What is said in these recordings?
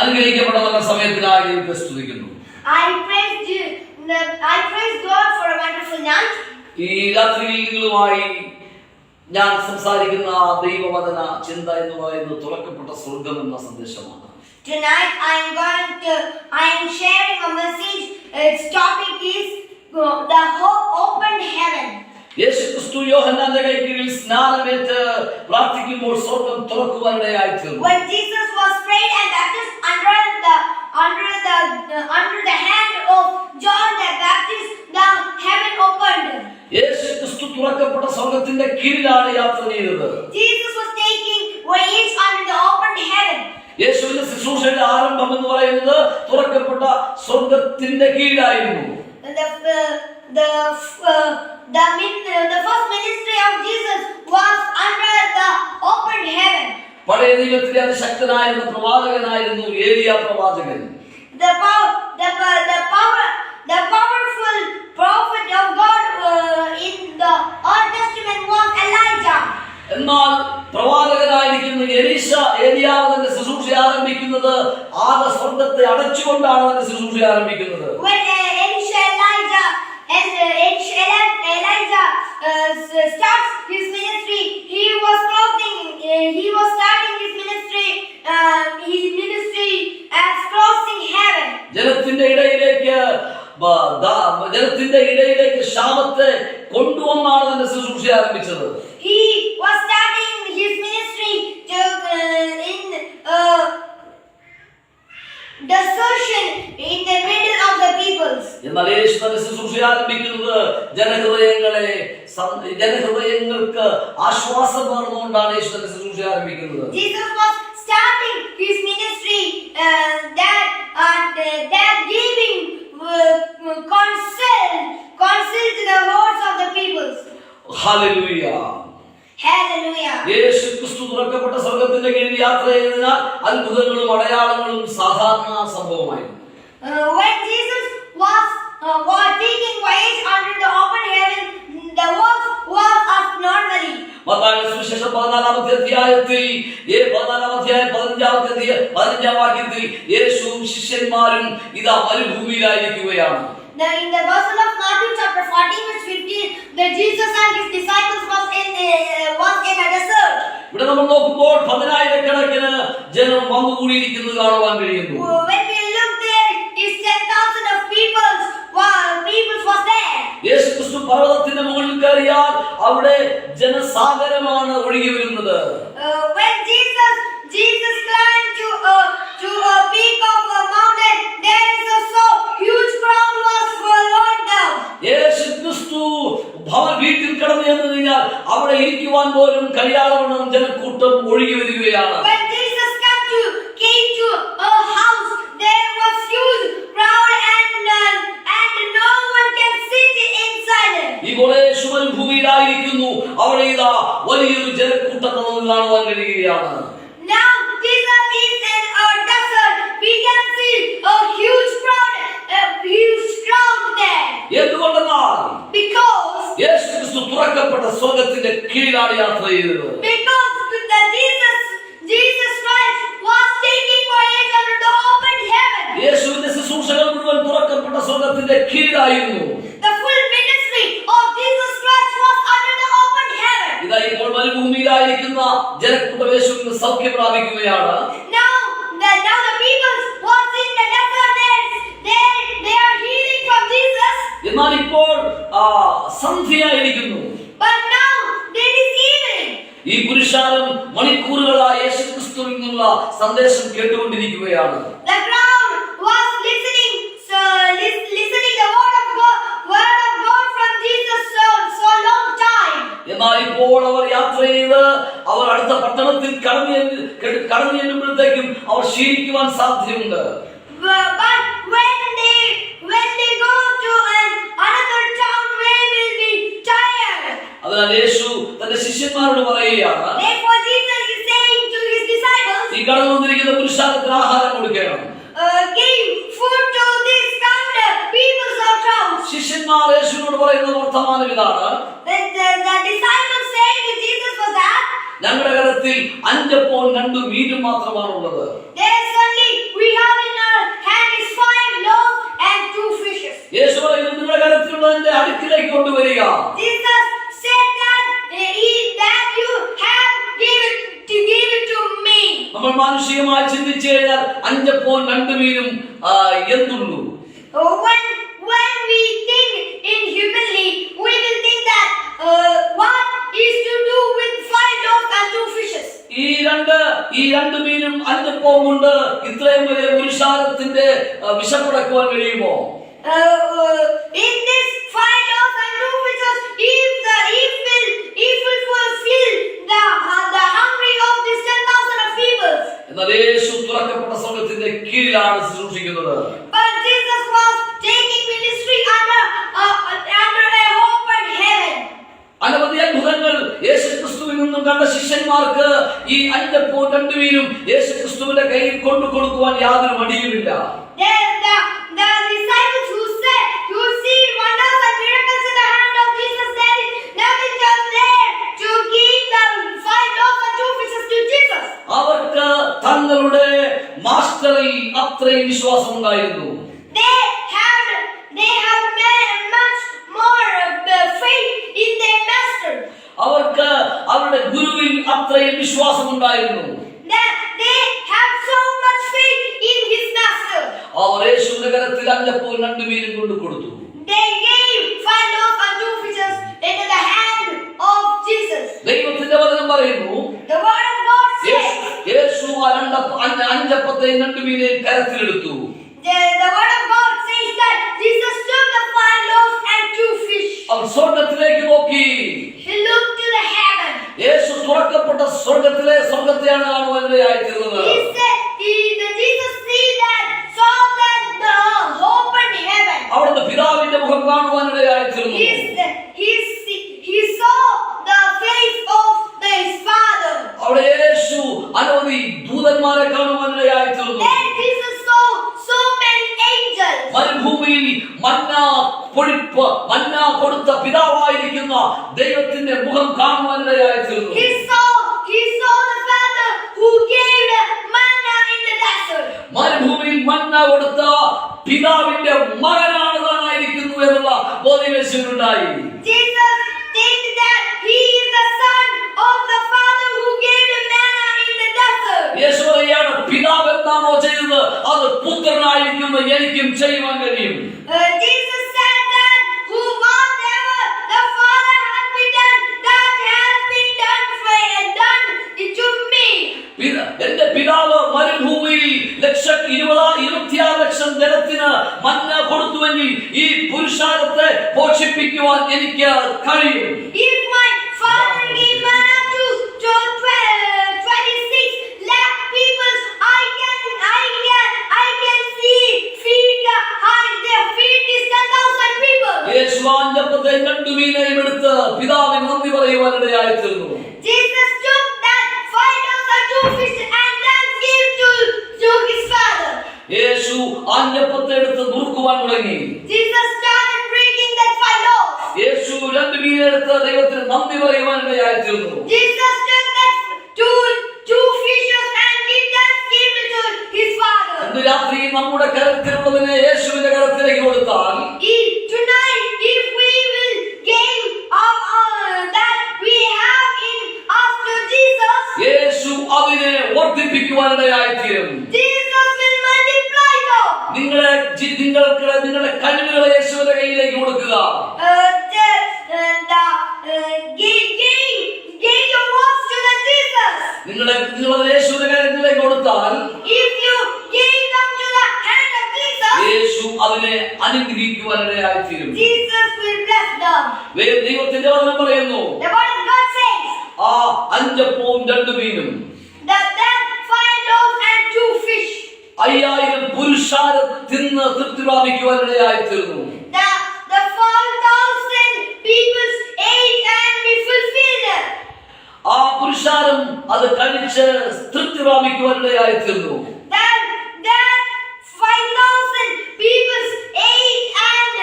അനുഗ്രഹിക്കപ്പെട്ട നല്ല സമയത്തിനായി ദൈവത്തെ സ്തുതിക്കുന്നു. I praise God for a wonderful night. ഈ രാത്രിയിൽ നിങ്ങളുമായി ഞാൻ സംസാരിക്കുന്ന ദൈവവചന ചിന്ത എന്ന് പറയുന്നത് തുറക്കപ്പെട്ട സ്വർഗം എന്ന സന്ദേശമാണ്. Tonight I am sharing a message. Its topic is the opened heaven. യേശുക്രിസ്തു യോഹന്നാന്റെ കൈക്കീഴിൽ സ്നാനമേറ്റ് പ്രാർത്ഥിക്കുമ്പോൾ സ്വർഗം തുറക്കുവാനിടയായി തീർന്നു. When Jesus was prayed and baptized under the hand of John the Baptist, the heaven opened. യേശുക്രിസ്തു തുറക്കപ്പെട്ട സ്വർഗത്തിന്റെ കീഴിലാണ് യാത്ര ചെയ്തത്. Jesus was taking voyage under the opened heaven. യേശുവിന്റെ ശുശ്രൂഷയുടെ ആരംഭം എന്ന് പറയുന്നത് തുറക്കപ്പെട്ട സ്വർഗത്തിന്റെ കീഴിലായിരുന്നു. The first ministry of Jesus was under the opened heaven. പഴയ നിയമത്തിലെ അതിശക്തനായിരുന്ന പ്രവാചകനായിരുന്നു ഏലിയ പ്രവാചകൻ. The powerful prophet of God in the Old Testament was Elijah. എന്നാൽ പ്രവാചകനായിരിക്കുന്ന ഏലിയാവ് തന്റെ ശുശ്രൂഷ ആരംഭിക്കുന്നത് ആകെ സ്വർഗത്തെ അടച്ചുകൊണ്ടാണ് തന്റെ ശുശ്രൂഷ ആരംഭിക്കുന്നത്. When Elijah starts his ministry, he was starting his ministry as crossing heaven. ജനത്തിന്റെ ഇടയിലേക്ക് ക്ഷാമത്തെ കൊണ്ടുവന്നാണ് തന്റെ ശുശ്രൂഷ ആരംഭിച്ചത്. He was starting his ministry in desertion in the middle of the peoples. എന്നാൽ യേശു തന്റെ ശുശ്രൂഷ ആരംഭിക്കുന്നത് ജനഹൃദയങ്ങൾക്ക് ആശ്വാസം പകർന്നുകൊണ്ടാണ് യേശു തന്റെ ശുശ്രൂഷ ആരംഭിക്കുന്നത്. Jesus was starting his ministry that giving counsel to the hearts of the peoples. Hallelujah. Hallelujah. യേശുക്രിസ്തു തുറക്കപ്പെട്ട സ്വർഗത്തിന്റെ കീഴിൽ യാത്ര ചെയ്തതിനാൽ അത്ഭുതങ്ങളും അടയാളങ്ങളും സാധാരണ സംഭവമായിരുന്നു. When Jesus was taking voyage under the open heaven, the work was as normally. മത്തായിയുടെ സുവിശേഷം 14-ാമത്തെ അധ്യായത്തിൽ 15-ാം വാക്യത്തിൽ യേശുവും ശിഷ്യന്മാരും ഇതാ മരുഭൂമിയിലായിരിക്കുകയാണ്. In the Gospel of Matthew chapter 14 verse 15, that Jesus and his disciples was in a desert. ഇവിടെ നമ്മൾ നോക്കുമ്പോൾ 10,000 ജനം വന്നുകൂടിയിരിക്കുന്നത് കാണുവാൻ കഴിയുന്നു. When we look there, is 10,000 of people was there. യേശുക്രിസ്തു പർവ്വതത്തിന്റെ മുകളിൽ കയറിയാൽ അവിടെ ജനസാഗരമാണ് ഒഴുകി വരുന്നത്. When Jesus climbed to a peak of a mountain, there is a so huge crowd was flowing down. യേശുക്രിസ്തു വീട്ടിൽ കടന്നു ചെന്ന് കഴിഞ്ഞാൽ അവിടെ ഇരിക്കുവാൻ പോലും കഴിയാതവണ്ണം ജനക്കൂട്ടം ഒഴുകി വരികയാണ്. When Jesus came to a house, there was huge crowd and no one can sit inside it. ഇപ്പോൾ യേശു മരുഭൂമിയിലായിരിക്കുന്നു. അവിടെ ഇതാ വലിയൊരു ജനക്കൂട്ടത്തെ നമുക്ക് കാണുവാൻ കഴിയുകയാണ്. Now Jesus is in a desert. We can see a huge crowd there. എന്തുകൊണ്ടെന്നാൽ Because യേശുക്രിസ്തു തുറക്കപ്പെട്ട സ്വർഗത്തിന്റെ കീഴിലാണ് യാത്ര ചെയ്തത്. Because Jesus Christ was taking voyage under the open heaven. യേശുവിന്റെ ശുശ്രൂഷകൾ മുഴുവൻ തുറക്കപ്പെട്ട സ്വർഗത്തിന്റെ കീഴിലായിരുന്നു. The full ministry of Jesus Christ was under the open heaven. ഇതാ ഇപ്പോൾ മരുഭൂമിയിലായിരിക്കുന്ന ജനക്കൂട്ടം യേശുവിന് സൗഖ്യം പ്രാപിക്കുകയാണ്. Now the people was in the desert. They are healing from Jesus. എന്നാൽ ഇപ്പോൾ സന്ധ്യയായിരിക്കുന്നു. But now there is evening. ഈ പുരുഷാരം മണിക്കൂറുകളായി യേശുക്രിസ്തുവിൽ നിന്നുള്ള സന്ദേശം കേട്ടുകൊണ്ടിരിക്കുകയാണ്. The crowd was listening the word of God from Jesus so long time. എന്നാൽ ഇപ്പോൾ അവർ യാത്ര ചെയ്ത് അവർ അടുത്ത പട്ടണത്തിൽ കടന്നു ചെല്ലുമ്പോഴത്തേക്കും അവർ ക്ഷീണിക്കുവാൻ സാധ്യതയുണ്ട്. But when they go to another town, they will be tired. അതിനാൽ യേശു തന്റെ ശിഷ്യന്മാരോട് പറയുകയാണ്, Therefore Jesus is saying to his disciples, ഈ കടന്നു വന്നിരിക്കുന്ന പുരുഷാരത്തിന് ആഹാരം കൊടുക്കണം. Give food to this kind of people or crowds. ശിഷ്യന്മാർ യേശുവിനോട് പറയുന്ന വർത്തമാനം ഇതാണ്. The disciples saying to Jesus was that ഞങ്ങളുടെ കരത്തിൽ 5 അപ്പവും 2 മീനും മാത്രമാണുള്ളത്. there's only we ആത്മീയമായി ചിന്തിച്ചു കഴിഞ്ഞാൽ 5 അപ്പവും 2 മീനും എന്തുള്ളൂ? When we think in humility, we will think that what is to do with 5 loaves and 2 fishes. ഈ രണ്ട് മീനും 5 അപ്പവും കൊണ്ട് ഇത്രയും വലിയ പുരുഷാരത്തിന്റെ വിശപ്പടക്കുവാൻ കഴിയുമോ? In this 5 loaves and 2 fishes, if will fulfill the hungry of this 10,000 of people. എന്നാൽ യേശു തുറക്കപ്പെട്ട സ്വർഗ്ഗത്തിന്റെ കീഴിലാണ് ശുശ്രൂഷിക്കുന്നത്. But Jesus was taking ministry under a open heaven. അനവധി അത്ഭുതങ്ങൾ യേശുക്രിസ്തുവിൽ നിന്നും കണ്ട ശിഷ്യന്മാർക്ക് ഈ 5 അപ്പവും 2 മീനും യേശുക്രിസ്തുവിന്റെ കയ്യിൽ കൊണ്ടു കൊടുക്കുവാൻ യാതൊരു മടിയുമില്ല. The disciples who see wonders and miracles in the hand of Jesus, there is nothing just there to give the 5 loaves and 2 fishes to Jesus. അവർക്ക് തങ്ങളുടെ മാസ്റ്ററിൽ അത്രയും വിശ്വാസം ഉണ്ടായിരുന്നു. They have much more faith in their master. അവർക്ക് അവരുടെ ഗുരുവിൽ അത്രയും വിശ്വാസം ഉണ്ടായിരുന്നു. They have so much faith in his master. അവർ യേശുവിന്റെ കരത്തിൽ 5 അപ്പവും 2 മീനും കൊണ്ട് കൊടുത്തു. They gave 5 loaves and 2 fishes into the hand of Jesus. ദൈവത്തിന്റെ വചനം പറയുന്നു, The word of God says, Yeshu 5 അപ്പത്തെയും 2 മീനെയും കരത്തിലെടുത്തു. the word of God says that Jesus took the 5 loaves and 2 fish. അവൻ സ്വർഗ്ഗത്തിലേക്ക് നോക്കി. He looked to the heaven. Yeshu തുറക്കപ്പെട്ട സ്വർഗ്ഗത്തെയാണ് കാണുവാനിടയായിത്തീർന്നത്. Jesus saw that the open heaven. അവിടുന്ന് പിതാവിന്റെ മുഖം കാണുവാനിടയായിത്തീർന്നു. He saw the face of his Father. അവിടെ യേശു അനവധി ദൂതന്മാരെ കാണുവാനിടയായിത്തീർന്നു. And Jesus saw so many angels. മരുഭൂമിയിൽ മന്ന കൊടുത്ത പിതാവായിരിക്കുന്ന ദൈവത്തിന്റെ മുഖം കാണുവാനിടയായിത്തീർന്നു. He saw the Father who gave the manna in the desert. മരുഭൂമിയിൽ മന്ന കൊടുത്ത പിതാവിന്റെ മകനാണ് താനായിരിക്കുന്നു എന്നുള്ള ബോധ്യം യേശുവിനുണ്ടായി. Jesus thinks that he is the son of the Father who gave the manna in the desert. യേശു പറയാണ്, പിതാവ് എന്താണോ ചെയ്തത് അത് പുത്രനായിരിക്കുന്ന എനിക്കും ചെയ്യുവാൻ കഴിയും. Jesus said that whatever the Father has been done, that has been done to me. എന്റെ പിതാവ് മരുഭൂമിയിൽ 26 ലക്ഷം ജനത്തിന് മന്ന കൊടുത്തുവെങ്കിൽ ഈ പുരുഷാരത്തെ പോഷിപ്പിക്കുവാൻ എനിക്ക് കഴിയും. If my Father gave manna to 26 lakh people, I can feed these 10,000 people. യേശു 5 അപ്പത്തെയും 2 മീനെയും എടുത്ത് പിതാവിന് നന്ദി പറയുവാനിടയായിത്തീർന്നു. Jesus took that 5 loaves and 2 fish and then gave to his Father. യേശു 5 അപ്പത്തെ എടുത്ത് നുറുക്കുവാൻ തുടങ്ങി. Jesus started breaking that 5 loaves. യേശു 2 മീനെ എടുത്ത് ദൈവത്തിന് നന്ദി പറയുവാനിടയായിത്തീർന്നു. Jesus took that two fishes and he just gave it to his Father. ഇന്ന് രാത്രി നമ്മുടെ കരത്തിലുള്ളതിനെ യേശുവിന്റെ കരത്തിലേക്ക് കൊടുത്താൽ, Tonight, if we will give that we have in us to Jesus, യേശു അതിനെ വർദ്ധിപ്പിക്കുവാനിടയായിത്തീരും. Jesus will multiply them. നിങ്ങളുടെ കഴിവുകളെ യേശുവിന്റെ കയ്യിലേക്ക് കൊടുക്കുക. Give your words to the Jesus. നിങ്ങളത് യേശുവിന്റെ കരത്തിലേക്ക് കൊടുത്താൽ, If you give them to the hand of Jesus, യേശു അതിനെ അനുഗ്രഹിക്കുവാനിടയായിത്തീരും. Jesus will bless them. ദൈവത്തിന്റെ വചനം പറയുന്നു, The word of God says ആ 5 അപ്പവും 2 മീനും that 5 loaves and 2 fish, 5000 പുരുഷാരം തിന്ന് തൃപ്തി പ്രാപിക്കുവാനിടയായിത്തീർന്നു. the 4,000 people ate and we fulfilled it. ആ പുരുഷാരം അത് കഴിച്ച് തൃപ്തി പ്രാപിക്കുവാനിടയായിത്തീർന്നു. That 5,000 people ate and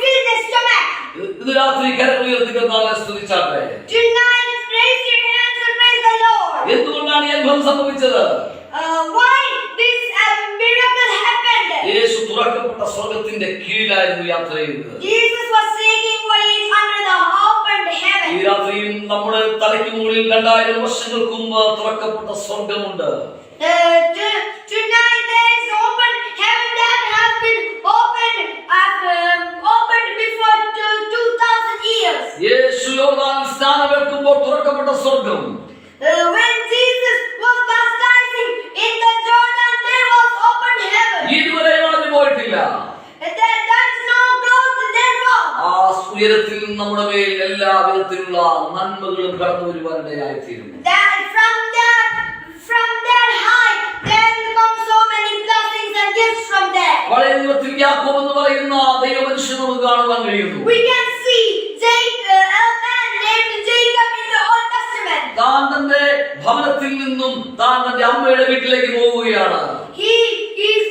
filled their stomach. ഇത് രാത്രി കരങ്ങൾ ഉയർത്തി കർത്താവിനെ സ്തുതിച്ചാട്ടെ. Tonight, raise your hands and praise the Lord. എന്തുകൊണ്ടാണ് ഈ അത്ഭുതം സംഭവിച്ചത്? Why this miracle happened? യേശു തുറക്കപ്പെട്ട സ്വർഗ്ഗത്തിന്റെ കീഴിലായിരുന്നു യാത്ര ചെയ്തത്. Jesus was seeking what is under the opened heaven. ഈ രാത്രിയിൽ നമ്മുടെ തലയ്ക്ക് മുകളിൽ 2000 വർഷങ്ങൾക്ക് മുമ്പ് തുറക്കപ്പെട്ട സ്വർഗമുണ്ട്. Tonight there is open heaven that has been opened before 2000 years. യേശു യോർദാനിൽ സ്നാനമേൽക്കുമ്പോൾ തുറക്കപ്പെട്ട സ്വർഗം. When Jesus was baptizing in the Jordan, there was open heaven. ഇതുവരെ അടഞ്ഞു പോയിട്ടില്ല. That is not closed, there was. ആ ഉയരത്തിൽ നമ്മുടെ മേൽ എല്ലാ വിധത്തിലുള്ള നന്മകളും കടന്നു വരുവാനിടയായി തീരുന്നു. From that height, there will come so many blessings and gifts from there. പഴയ നിയമത്തിൽ യാക്കോബ് എന്ന് പറയുന്ന ദൈവമനുഷ്യനെ നമുക്ക് കാണുവാൻ കഴിയുന്നു. We can see a man named Jacob in the Old Testament. താൻ തന്റെ ഭവനത്തിൽ നിന്നും താൻ തന്റെ അമ്മയുടെ വീട്ടിലേക്ക് പോവുകയാണ്. He is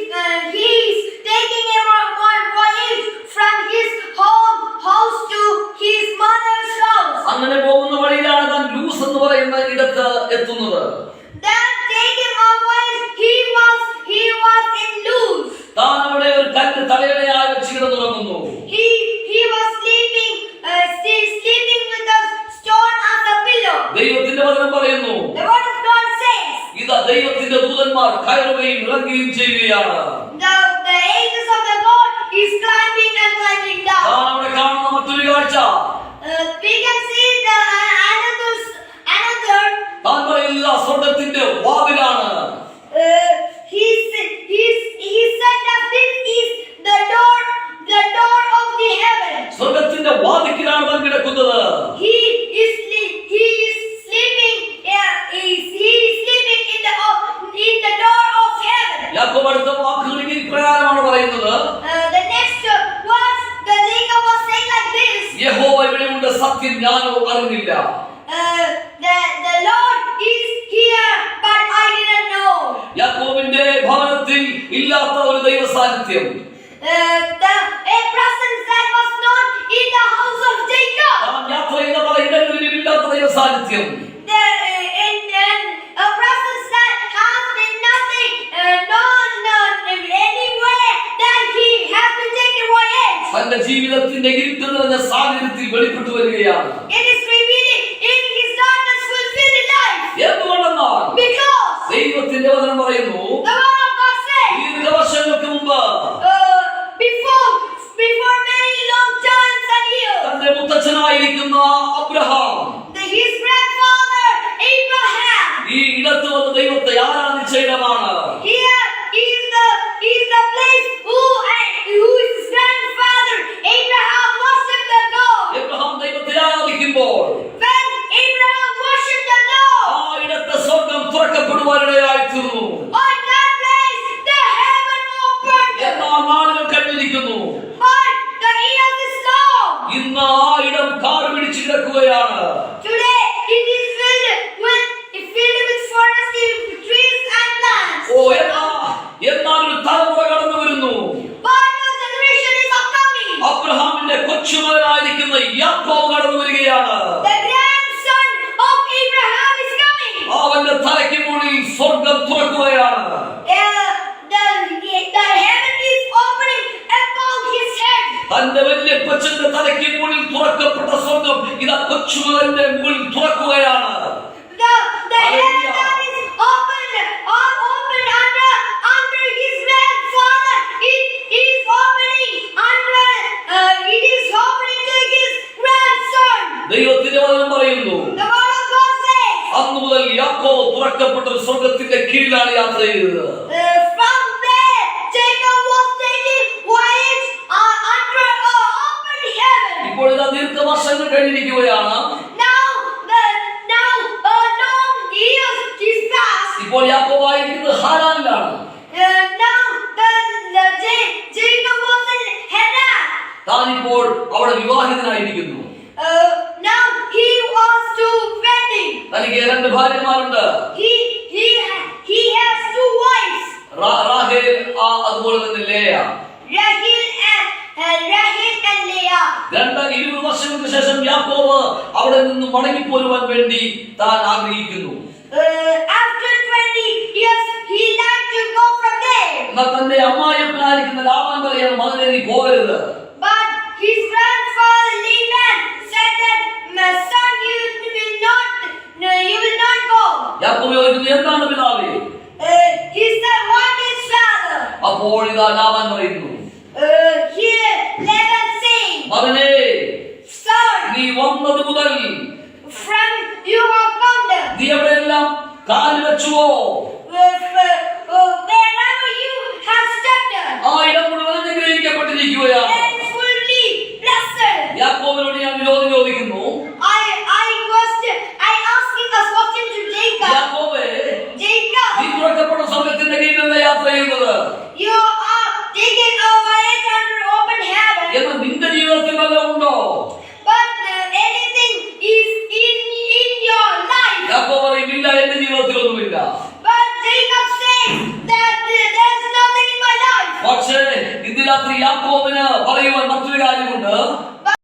taking a voyage from his house to his mother's house. അങ്ങനെ പോകുന്ന വഴിയിലാണ് താൻ ലൂസ് എന്ന് പറയുന്ന ഇടത്ത് എത്തുന്നത്. That taking a voyage, he was in Luz. താൻ അവിടെ ഒരു കല്ല് തലയിണയായി വെച്ച് കിടന്നുറങ്ങുന്നു. He was sleeping with a stone as a pillow. ദൈവത്തിന്റെ വചനം പറയുന്നു, The word of God says, ഇതാ ദൈവത്തിന്റെ ദൂതന്മാർ കയറുകയും ഇറങ്ങുകയും ചെയ്യുകയാണ്. the angels of the Lord is climbing and climbing down. താൻ അവിടെ കാണുന്ന മറ്റൊരു കാഴ്ച, We can see another. താൻ പറയുന്ന സ്വർഗ്ഗത്തിന്റെ വാതിലാണ്. He said that this is the door of the heaven. സ്വർഗ്ഗത്തിന്റെ വാതിക്കലാണ് താൻ കിടക്കുന്നത്. He is sleeping in the door of heaven. യാക്കോബ് അടുത്ത വാക്കുകൾ ഈ പ്രകാരമാണ് പറയുന്നത്, The next words the Jacob was saying like this. യഹോവ ഇവിടെയുണ്ട്, സത്യം ഞാനോ അറിഞ്ഞില്ല. The Lord is here, but I didn't know. യാക്കോബിന്റെ ഭവനത്തിൽ ഇല്ലാത്ത ഒരു ദൈവ സാന്നിധ്യം, A presence that was not in the house of Jacob. താൻ യാത്ര ചെയ്ത പല ഇടങ്ങളിലും ഇല്ലാത്ത ദൈവ സാന്നിധ്യം, A presence that has been nothing, anywhere that he has been taken voyage. തന്റെ ജീവിതത്തിന്റെ ഇരുട്ട് നിറഞ്ഞ സാഹചര്യത്തിൽ വെളിപ്പെട്ടു വരികയാണ്. It is revealing in his darkness fulfilled life. എന്തുകൊണ്ടെന്നാൽ Because ദൈവത്തിന്റെ വചനം പറയുന്നു, the word of God says, ദീർഘവർഷങ്ങൾക്ക് മുമ്പ് before many long times and years, തന്റെ മുത്തച്ഛനായിരിക്കുന്ന അബ്രഹാം his grandfather Abraham, ഈ ഇടത്ത് വന്ന് ദൈവത്തെ ആരാധിച്ച ഇടമാണ്. here is the place who is his grandfather Abraham worshipped the Lord. Abraham ദൈവത്തെ ആരാധിക്കുമ്പോൾ When Abraham worshipped the Lord, ആ ഇടത്തെ സ്വർഗ്ഗം തുറക്കപ്പെടുവാനിടയായി തീർന്നു. on that place the heaven opened. എന്നാൽ നാളുകൾ കഴിഞ്ഞിരിക്കുന്നു. But the years is long. ഇന്ന് ആ ഇടം കാട് പിടിച്ച് കിടക്കുകയാണ്. Today it is filled with foresty trees and plants. എന്നാൽ ഒരു തലമുറ കടന്നു വരുന്നു. But a generation is upcoming. അബ്രഹാമിന്റെ കൊച്ചുമകനായിരിക്കുന്ന യാക്കോബ് കടന്നു വരികയാണ്. The grandson of Abraham is coming. അവന്റെ തലയ്ക്ക് മുകളിൽ സ്വർഗ്ഗം തുറക്കുകയാണ്. The heaven is opening above his head. തന്റെ വലിയ കൊച്ചന്റെ തലയ്ക്ക് മുകളിൽ തുറക്കപ്പെട്ട സ്വർഗ്ഗം ഇതാ കൊച്ചുമകന്റെ മുകളിൽ തുറക്കുകയാണ്. The heaven that is opened under his grandfather, it is opening to his grandson. ദൈവത്തിന്റെ വചനം പറയുന്നു, The word of God says, അന്നു മുതൽ യാക്കോബ് തുറക്കപ്പെട്ട ഒരു സ്വർഗ്ഗത്തിന്റെ കീഴിലാണ് യാത്ര ചെയ്തത്. from there Jacob was taking voyage under open heaven. ഇപ്പോൾ ഇതാ ദീർഘവർഷങ്ങൾ കഴിഞ്ഞിരിക്കുകയാണ്. Now long years is past. ഇപ്പോൾ യാക്കോബ് ആയിരിക്കുന്നത് ഹാരാനിലാണ്. Now Jacob was in Haran. താൻ ഇപ്പോൾ അവിടെ വിവാഹിതനായിരിക്കുന്നു. Now he was to wedding. തനിക്ക് 2 ഭാര്യമാരുണ്ട്. He has 2 wives. റാഹേൽ അതുപോലെ തന്നെ ലേയ. Rahel and Leah. 20 വർഷങ്ങൾക്ക് ശേഷം യാക്കോബ് അവിടെ നിന്ന് മടങ്ങിപ്പോരുവാൻ വേണ്ടി താൻ ആഗ്രഹിക്കുന്നു. After 20 years he liked to go from there. എന്നാൽ തന്റെ അമ്മായിയപ്പനായിരിക്കുന്ന ലാബാൻ പറയാണ്, മകനെ നീ പോകരുത്. But his grandfather Laban said that, my son, അപ്പോൾ ഇതാ ലാബാൻ പറയുന്നു, here Laban saying, മകനേ, son, നീ വന്നത് മുതൽ from you have come, നീ എവിടെയെല്ലാം കാല് വെച്ചുവോ wherever you have stepped, ആ ഇടം മുഴുവൻ അനുഗ്രഹിക്കപ്പെട്ടിരിക്കുകയാണ്. and fully blessed. യാക്കോബിനോട് ഞാൻ വിരോധം ചോദിക്കുന്നു, I asking a question to Jacob. യാക്കോബേ, Jacob, നീ തുറക്കപ്പെടുന്ന സ്വർഗ്ഗത്തിന്റെ കീഴിലല്ല യാത്ര ചെയ്യുന്നത്, you are taking a voyage under open heaven. എന്ന് നിന്റെ ജീവിതത്തിൽ വല്ലതും ഉണ്ടോ? But anything is in your life. യാക്കോബ് പറയും, ഇല്ല, എന്റെ ജീവിതത്തിലൊന്നുമില്ല. But Jacob says that there is nothing in my life. പക്ഷേ ഇന്ന് രാത്രി യാക്കോബിന് പറയുവാൻ മറ്റൊരു കാര്യമുണ്ട്.